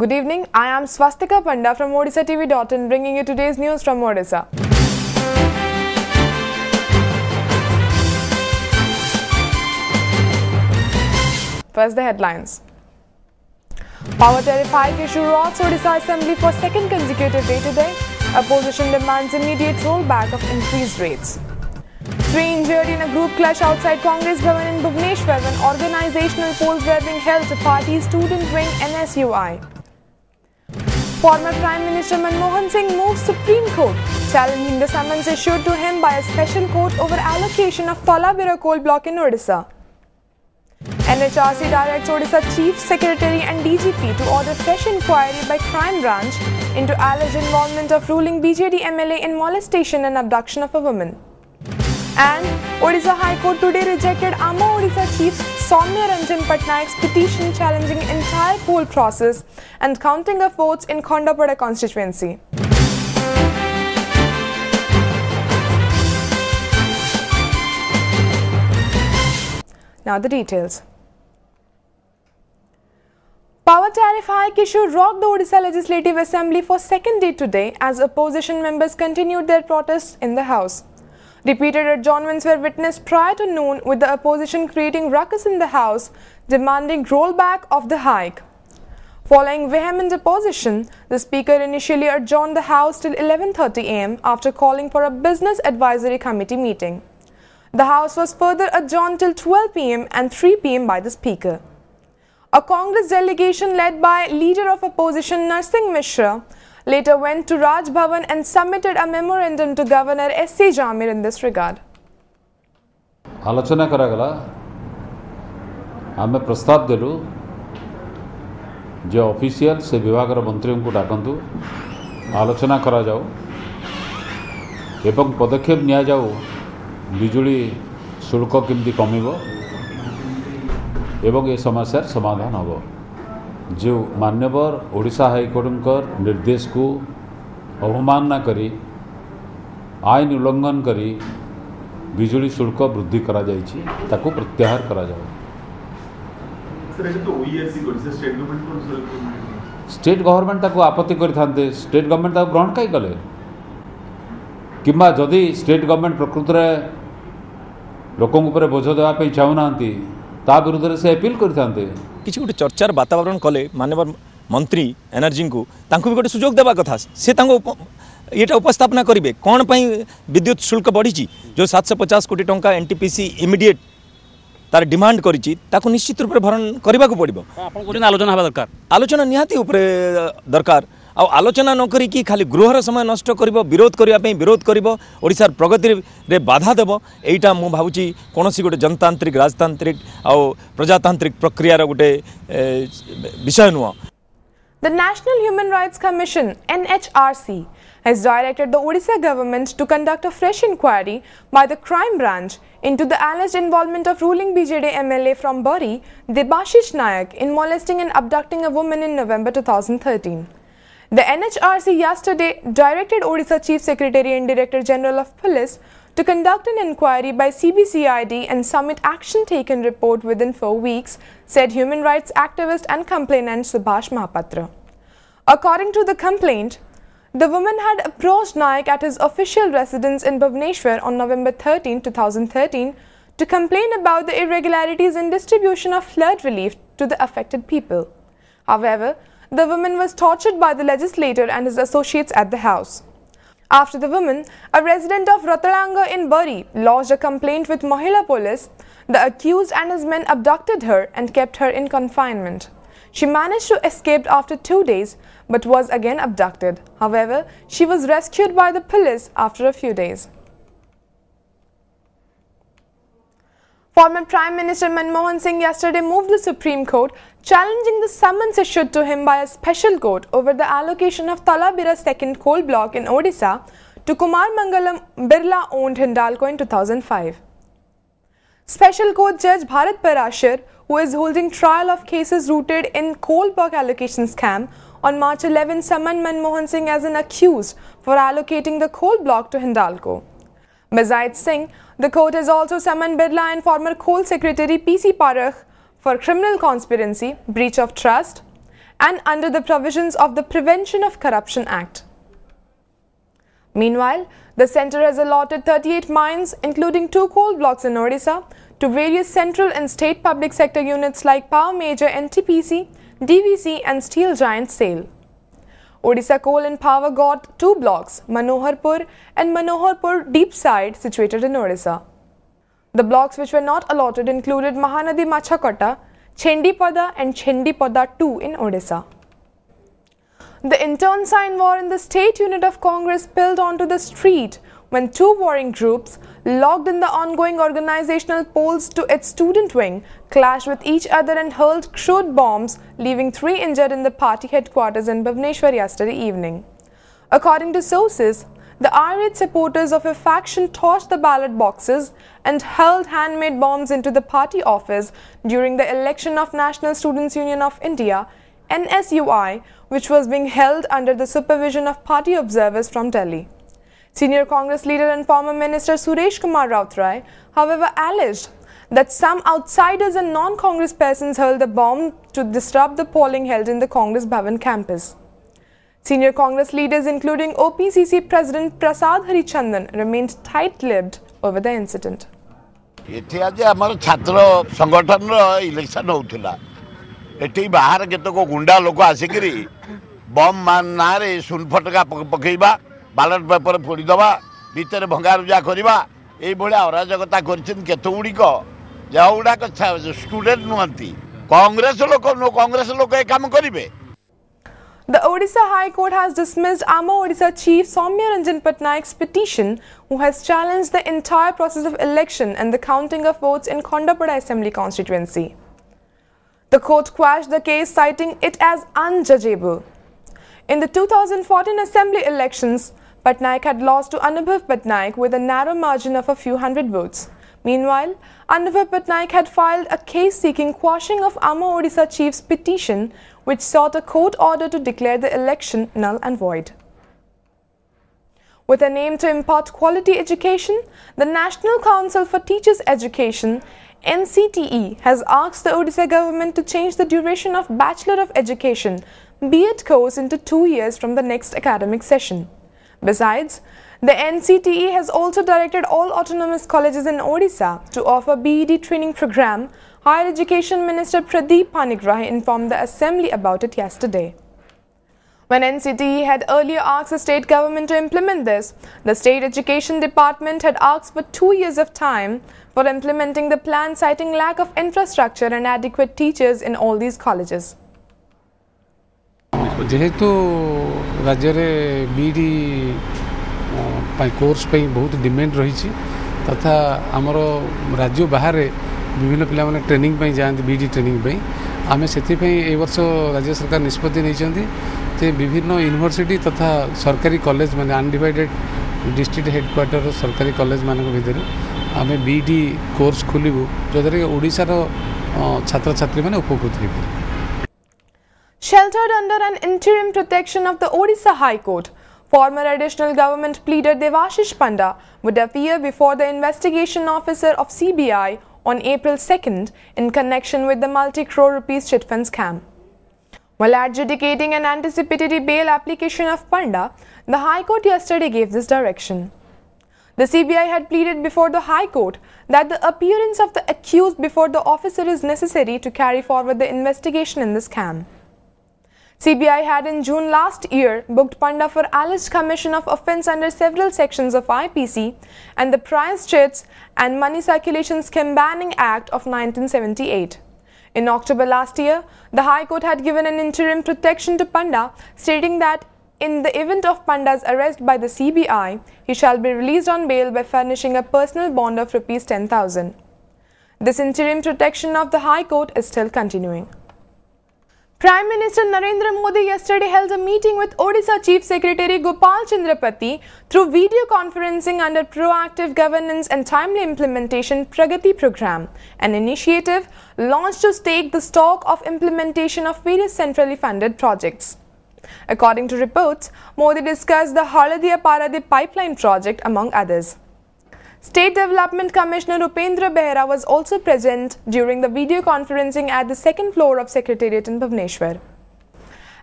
Good evening, I am Swastika Panda from OdissaTV.in bringing you today's news from Odisha. First the headlines. Power tariff hike issue rocks Odisha Assembly for second consecutive day today. Opposition demands immediate rollback of increased rates. 3 injured in a group clash outside Congress Bhavan in Bhubaneswar when organizational polls were being held to party student wing NSUI. Former Prime Minister Manmohan Singh moves Supreme Court, challenging the summons issued to him by a special court over allocation of Thalabira coal block in Odisha. NHRC directs Odisha Chief Secretary and DGP to order fresh inquiry by Crime Branch into alleged involvement of ruling BJD MLA in molestation and abduction of a woman. And Odisha High Court today rejected Ama Odisha Chief Soumya Ranjan Patnaik's petition challenging entire poll process and counting of votes in Khandapada constituency. Now the details. Power tariff hike issue rocked the Odisha Legislative Assembly for second day today as opposition members continued their protests in the House. Repeated adjournments were witnessed prior to noon, with the opposition creating ruckus in the House, demanding rollback of the hike. Following vehement opposition, the Speaker initially adjourned the House till 11:30 am after calling for a Business Advisory Committee meeting. The House was further adjourned till 12 pm and 3 pm by the Speaker. A Congress delegation led by Leader of Opposition Narsingh Mishra later went to Raj Bhavan and submitted a memorandum to Governor S.C. Jamir in this regard. आलोचना करागला आमे प्रस्ताव देलु जो official से विभाग मंत्री को डाकंतु आलोचना करा जाऊ एवं पदक्षेप निया जाऊ बिजुली शुल्क केमती कमिबो एवं ये समस्यार समाधान होबो। जो मान्यवर ओडिशा हाईकोर्ट निर्देश को अवमानना करी आईन उल्लंघन करी बिजुली शुल्क वृद्धि करा जायछि ताको प्रत्याहार करा जाओ। स्टेट गवर्नमेंट ताको आपत्ति करि थांते स्टेट गवर्नमेंट ताको ग्रहण काई कले किंबा जदि स्टेट गवर्नमेंट प्रकृत रे लोकन ऊपर बोझ देवा पे चाहू नांती ता विरुद्ध से अपील करि थांते किसी गोटे चर्चार वातावरण कले माननीय मंत्री एनर्जी को भी गोटे सुजोग देवा कथा से ये उपस्थापना करेंगे कौन पाई विद्युत शुल्क बढ़ी जो 750 कोटी टंका एनटीपीसी इमिडिएट तार डिमांड करी निश्चित रूप से भरण करने को पड़ो। आलोचना हवा दरकार आलोचना निहाती दरकार आलोचना न करी खाली गृहर समय नष्ट कर विरोध करने विरोध कर ओडिशार प्रगति रे बाधा देव एटा मु भावुची कोनोसी गोटे जनतांत्रिक राजतांत्रिक और प्रजातांत्रिक प्रक्रियार गोटे विषय नुह। The National Human Rights Commission (NHRC) has directed the Odisha government to conduct a fresh inquiry by the Crime Branch into the alleged involvement of ruling BJD MLA from Bari, Debashish Nayak, in molesting and abducting a woman in November 2013. The NHRC yesterday directed Odisha Chief Secretary and Director General of Police to conduct an inquiry by CBCID and submit action taken report within 4 weeks, said human rights activist and complainant Subhash Mahapatra. According to the complaint, the woman had approached Nayak at his official residence in Bhubaneswar on November 13, 2013 to complain about the irregularities in distribution of flood relief to the affected people. However, the woman was tortured by the legislator and his associates at the house. After the woman, a resident of Ratalanga in Bari, lodged a complaint with Mahila police, the accused and his men abducted her and kept her in confinement. She managed to escape after 2 days but was again abducted. However, she was rescued by the police after a few days. Former Prime Minister Manmohan Singh yesterday moved the Supreme Court, challenging the summons issued to him by a special court over the allocation of Thalabira second coal block in Odisha to Kumar Mangalam Birla-owned Hindalco in 2005. Special Court Judge Bharat Parashar, who is holding trial of cases rooted in coal block allocation scam, on March 11 summoned Manmohan Singh as an accused for allocating the coal block to Hindalco. Besides Singh, the court has also summoned Birla and former Coal Secretary P.C. Parakh for criminal conspiracy, breach of trust, and under the provisions of the Prevention of Corruption Act. Meanwhile, the centre has allotted 38 mines, including 2 coal blocks in Odisha, to various central and state public sector units like Power Major NTPC, DVC and Steel Giant SAIL. Odisha Coal and Power got 2 blocks, Manoharpur and Manoharpur Deep Side, situated in Odisha. The blocks which were not allotted included Mahanadi Machakota, Chendipada and Chendipada 2 in Odisha. The internecine war in the state unit of Congress spilled onto the street when 2 warring groups, locked in the ongoing organizational polls to its student wing, clashed with each other and hurled crude bombs, leaving 3 injured in the party headquarters in Bhubaneswar yesterday evening. According to sources, the irate supporters of a faction torched the ballot boxes and hurled handmade bombs into the party office during the election of National Students' Union of India, NSUI, which was being held under the supervision of party observers from Delhi. Senior Congress leader and former Minister Suresh Kumar Rautrai, however, alleged that some outsiders and non-Congress persons hurled the bomb to disrupt the polling held in the Congress Bhavan campus. Senior Congress leaders including OPCC President Prasad Harichandan remained tight-lipped over the incident. एठी आज आमर छात्र संगठन रो election होउथिला एठी बाहर केतको गुंडा लोक आसिकरी बम नारे सुनफटका पकेइबा बैलेट पेपर फोड़ी दबा भीतर भंगारुजा करवा ये अराजकता करतुड़िक जगुड़ाक स्टूडेंट नुहति कांग्रेस लोक ये काम करेंगे. The Odisha High Court has dismissed Ama Odisha Chief Soumya Ranjan Patnaik's petition, who has challenged the entire process of election and the counting of votes in Khandapada Assembly constituency. The court quashed the case, citing it as unjudgeable. In the 2014 Assembly elections, Patnaik had lost to Anubhav Patnaik with a narrow margin of a few hundred votes. Meanwhile, Anubhav Patnaik had filed a case seeking quashing of Ama Odisha Chief's petition, which sought a court order to declare the election null and void. With an aim to impart quality education, the National Council for Teachers' Education, NCTE, has asked the Odisha government to change the duration of Bachelor of Education B.Ed course into 2 years from the next academic session. Besides, the NCTE has also directed all autonomous colleges in Odisha to offer BEd training program. Higher Education Minister Pradeep Panigrahi informed the Assembly about it yesterday. When NCTE had earlier asked the state government to implement this, the State Education Department had asked for 2 years of time for implementing the plan, citing lack of infrastructure and adequate teachers in all these colleges. जेहेतु राज्य में BD course बहुत demand रही तथा आमर राज्य बाहर विभिन्न पिला माने ट्रेनिंग पे जाते बीडी ट्रेनिंग पे आम से वर्ष राज्य सरकार निष्पत्ति नहीं विभिन्न यूनिवर्सिटी तथा सरकारी कॉलेज माने अनडिवाइडेड डिस्ट्रिक्ट हेडक्वार्टर सरकारी कॉलेज मान भर आम बीडी कोर्स खोलू जद्वारा ओडिशार छात्र छात्री मैंने उपकृत हो. Sheltered under an interim protection of the Odisha High Court, former additional government pleader Devashish Panda would appear before the investigation officer of CBI on April 2nd in connection with the multi-crore rupees chit fund scam. While adjudicating an anticipatory bail application of Panda, the High Court yesterday gave this direction. The CBI had pleaded before the High Court that the appearance of the accused before the officer is necessary to carry forward the investigation in the scam. CBI had in June last year booked Panda for alleged commission of offence under several sections of IPC and the Price Chits and Money Circulation Scheme Banning Act of 1978. In October last year, the High Court had given an interim protection to Panda, stating that in the event of Panda's arrest by the CBI, he shall be released on bail by furnishing a personal bond of Rs 10,000. This interim protection of the High Court is still continuing. Prime Minister Narendra Modi yesterday held a meeting with Odisha Chief Secretary Gopal Chandrapati through video conferencing under Proactive Governance and Timely Implementation Pragati Program, an initiative launched to take the stock of implementation of various centrally funded projects. According to reports, Modi discussed the Haldia Paradip pipeline project among others. State Development Commissioner Upendra Behera was also present during the video conferencing at the second floor of Secretariat in Bhubaneswar.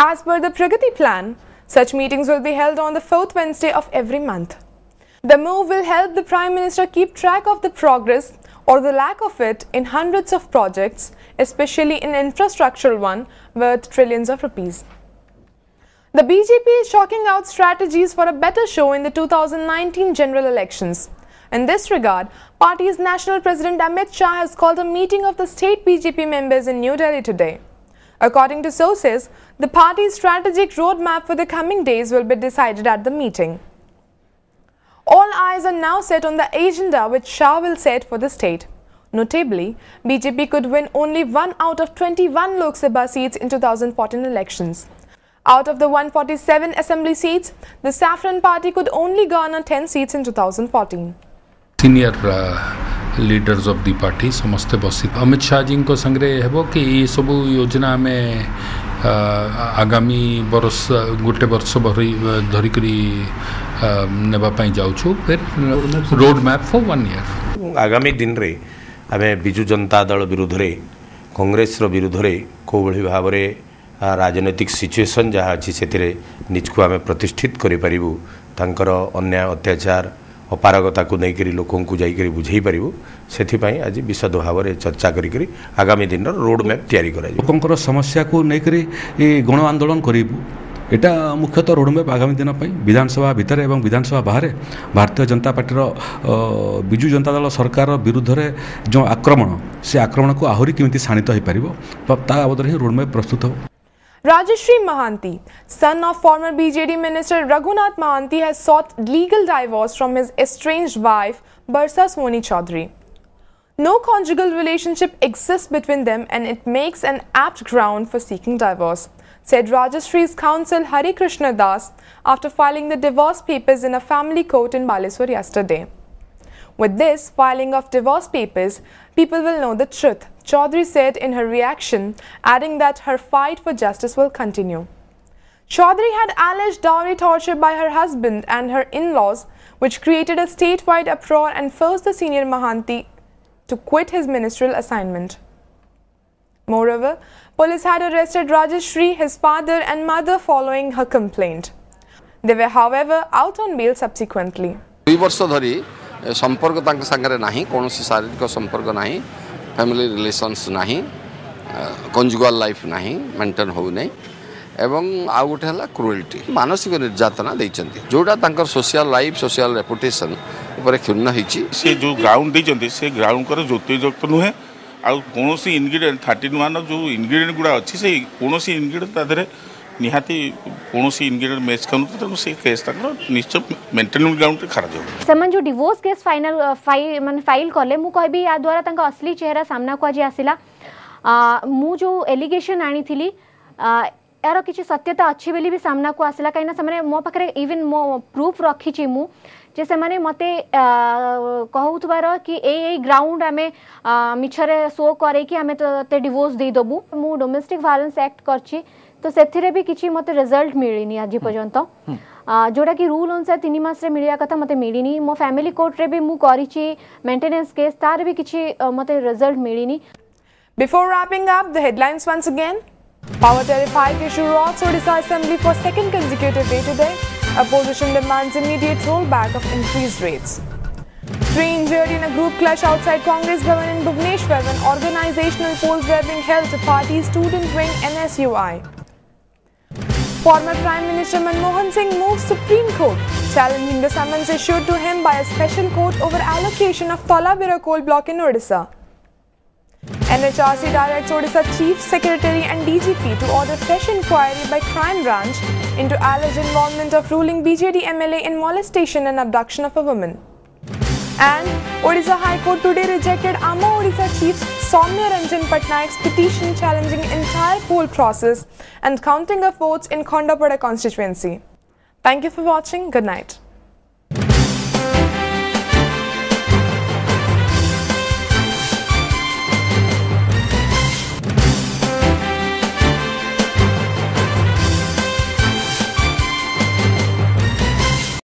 As per the Pragati plan, such meetings will be held on the 4th Wednesday of every month. The move will help the Prime Minister keep track of the progress or the lack of it in hundreds of projects, especially in infrastructural one worth trillions of rupees. The BJP is chalking out strategies for a better show in the 2019 general elections. In this regard, party's national president Amit Shah has called a meeting of the state BJP members in New Delhi today. According to sources, the party's strategic roadmap for the coming days will be decided at the meeting. All eyes are now set on the agenda which Shah will set for the state. Notably, BJP could win only 1 out of 21 Lok Sabha seats in 2014 elections. Out of the 147 assembly seats, the Saffron party could only garner 10 seats in 2014. Senior leaders of the party समस्ते बसी अमित शाह जी को संग्रे हेबो कि ये सब योजना में आगामी वर्ष गोटे वर्ष धरिकरी नेबा पई जाउछु फिर रोड मैप फॉर 1 ईयर आगामी दिन रे आमे बिजु जनता दल विरुद्ध रे कांग्रेस रो विरुद्ध रे को बळी भाव रे राजनैतिक सिचुएशन जहाँ अच्छी से निजको आम प्रतिष्ठित करूँ तांकर अन्याय अत्याचार अपारगता को लेकर लोकों को जाकर बुझे पारू से आज विशद भाव में चर्चा करी आगामी दिन रोड मैप तैयारी कर लोकंर समस्या को लेकर गण आंदोलन करूँ एटा मुख्यतः रोड मैप आगामी दिन विधानसभा भितर एवं विधानसभा बाहर भारतीय जनता पार्टी विजु जनता दल सरकार विरुद्ध में जो आक्रमण से आक्रमण को आहरी केमिति शाणित हो पार ता बाबद ही रोड मैप प्रस्तुत हो। Rajashri Mahanti, son of former BJD minister Raghunath Mahanti, has sought legal divorce from his estranged wife Barsa Soni Chaudhary. No conjugal relationship exists between them and it makes an apt ground for seeking divorce, said Rajashri's counsel Hari Krishna Das after filing the divorce papers in a family court in Baleswar yesterday. With this filing of divorce papers, people will know the truth, Chaudhary said in her reaction, adding that her fight for justice will continue. Chaudhary had alleged dowry torture by her husband and her in-laws, which created a statewide uproar and forced the senior Mahanti to quit his ministerial assignment. Moreover, police had arrested Rajashri, his father and mother following her complaint. They were, however, out on bail subsequently. 2 वर्ष धरी संपर्क तांके संगरे नाही कोनोसी शारीरिक संपर्क नाही family relations नाही conjugal life नाही मेंटेन हो नै एवं आ गोटे हला क्रुएल्टी मानसिक निर्यातना दैचंती जोडा तांकर सोशल लाइफ सोशल रेपुटेशन ऊपर खिन्न हिची से जो ग्राउंड दैचंती से ग्राउंड कर ज्योतिजक्त नुहे आ कोनोसी इंग्रेडिएंट 31 जो इंग्रेडिएंट गुडा अछि से कोनोसी इंग्रेडिएंट तादरे निहाती कोनोसी इंग्रेडिएंट मैच करनु त से केस तक निश्चय मेंटेनेंस ग्राउंड खराब हो समान जो डिवोर्स केस फाइल कले मु कहबी या द्वारा तांका असली चेहरा सामना को आज आसिला मु जो एलिगेशन आनी थिली यार किसी सत्यता अच्छी बेली भी सामना को आसिला कहीं से मो पाखे इवन मो प्रूफ रखी मु जे से माने मते कहउतबार कि ए ग्राउंड आमे मिछरे शो करे कि आमे ते डिवोर्स दे दबु मु डोमेस्टिक वायलेंस एक्ट करछि तो सेथिरे भी किछि मते रिजल्ट मिलिनी आज पर्यंत जोड़ा कि रूल अनुसार 3 मास रे मिलिया कथा मते मिलिनी मो फैमिली कोर्ट रे भी मु करिछि मेंटेनेंस केस तार भी किछि मते result मिलिनी. Before wrapping up, the headlines once again. Power tariff hike issue rocks Odisha Assembly for second consecutive day today. Opposition demands immediate rollback of increased rates. 3 injured in a group clash outside Congress Bhavan in Bhubaneswar when organizational polls were being held to party student wing NSUI. Former Prime Minister Manmohan Singh moves Supreme Court, challenging the summons issued to him by a special court over allocation of Talabira coal block in Odisha. NHRC directs Odisha Chief Secretary and DGP to order fresh inquiry by Crime Branch into alleged involvement of ruling BJD MLA in molestation and abduction of a woman. And Odisha High Court today rejected Ama Odisha Chief Soumya Ranjan Patnaik's petition challenging entire poll process and counting of votes in Khandapada constituency. Thank you for watching. Good night.